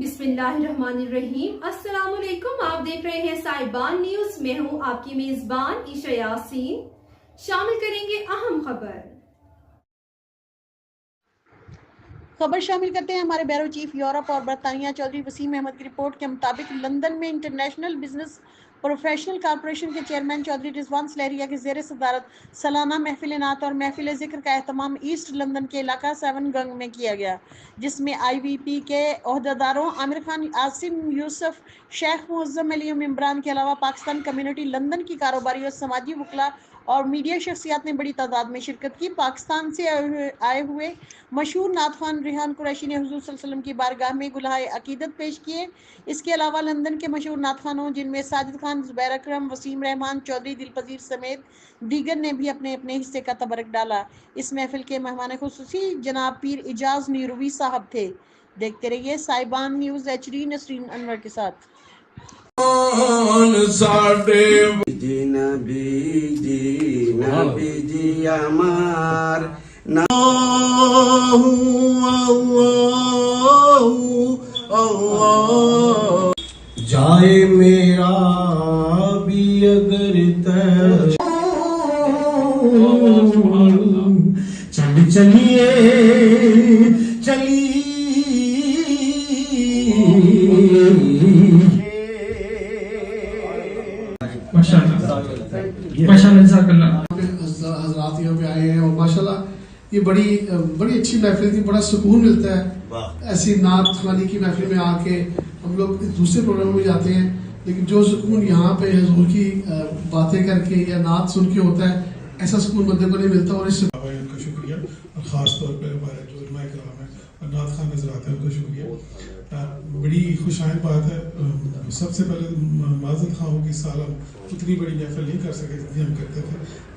बिस्मिल्लाहिर्रहमानिर्रहीम। अस्सलाम वालेकुम। आप देख रहे हैं साहिबान न्यूज। मैं हूं आपकी मेजबान ईशा यासीन। शामिल करेंगे अहम खबर शामिल करते हैं हमारे ब्यूरो चीफ यूरोप और बरतानिया चौधरी वसीम अहमद की रिपोर्ट के मुताबिक लंदन में इंटरनेशनल बिजनेस प्रोफेशनल कॉरपोरेशन के चेयरमैन चौधरी रिजवान सलेरिया की जेर सदारत सालाना महफिल नात और महफिल जिक्र का एहतमाम ईस्ट लंदन के इलाका 7 गंग में किया गया, जिसमें IVP के ओहदेदारों आमिर खान, आसिम यूसुफ, शेख मुअज्जम अली इमरान के अलावा पाकिस्तान कम्युनिटी लंदन की कारोबारी और समाजी वकला और मीडिया शख्सियात ने बड़ी तादाद में शिरकत की। पाकिस्तान से आए हुए मशहूर नात खान रेहान कुरैशी ने हुजूर सल्लल्लाहु अलैहि वसल्लम की बारगाह में गुलाहे अकीदत पेश किए। इसके अलावा लंदन के मशहूर नात खानों जिनमें साजिद खान, जुबैर अकरम, वसीम रहमान, चौधरी दिलपजीर समेत दीगर ने भी अपने अपने हिस्से का तबरक डाला। इस महफिल के मेहमान खुसूसी जनाब पीर इजाज नीरवी साहब थे। देखते रहिए साहिबान न्यूज HD नसरीन अनवर के साथ। जाए मेरा भी अगर चल चलिए चलिए हजरात यहाँ पे आए हैं और माशाल्लाह ये बड़ी अच्छी महफिल थी। बड़ा सुकून मिलता है ऐसी नात खानी की महफिल में आके। हम लोग दूसरे प्रोग्रामों में जाते हैं लेकिन जो सुकून यहाँ पे हुजूर की बातें करके या नात सुन के होता है, ऐसा सुकून बंदे को नहीं मिलता। और इससे का शुक्रिया और ख़ास तौर पर हमारे जो उलमा कराम है और नात खान हज़रात हैं उनका शुक्रिया। बड़ी खुशाइन बात है। सबसे पहले माज़िद खां की साल हम उतनी बड़ी महफिल नहीं कर सके जितनी हम करते थे,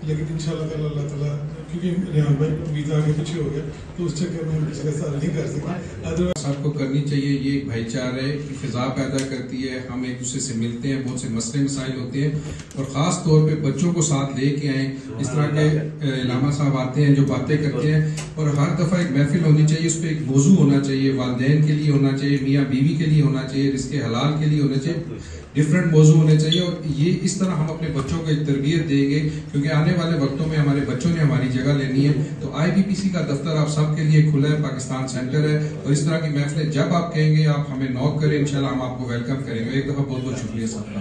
लेकिन इंशाअल्लाह अल्लाह ताला क्योंकि रेहान भाई वीज़ा आगे पीछे हो गया तो उस चक्कर में हम पिछले साल नहीं कर सके। अदरवाइज सबको करनी चाहिए। ये एक भाईचारे की फिजा पैदा करती है। हम एक दूसरे से मिलते हैं, बहुत से मसले मसाइल होते हैं और ख़ास तौर पे बच्चों को साथ लेके आए। इस तरह के इलामा साहब आते हैं जो बातें करते हैं और हर दफ़ा एक महफिल होनी चाहिए, उस पर एक मौजू होना चाहिए, वालिदैन के लिए होना चाहिए, मियाँ बीवी के लिए होना चाहिए, रिज़्क़े हलाल के लिए होना चाहिए, डिफरेंट मौजू होने चाहिए। और ये इस तरह हम अपने बच्चों को एक तरबियत देंगे क्योंकि आने वाले वक्तों में हमारे बच्चों ने हमारी जगह लेनी है। तो IBPC का दफ्तर आप सब के लिए खुला है, पाकिस्तान सेंटर है और इस तरह की महफिलें जब आप कहेंगे आप हमें नॉक करें, इंशाल्लाह हम आपको वेलकम करेंगे। एक दफा बहुत बहुत शुक्रिया सबका।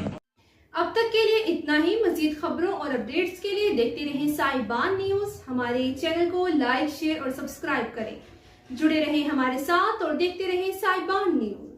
अब तक के लिए इतना ही। मजीद खबरों और अपडेट्स के लिए देखते रहें साहिबान न्यूज। हमारे चैनल को लाइक, शेयर और सब्सक्राइब करें। जुड़े रहें हमारे साथ और देखते रहें साहिबान न्यूज।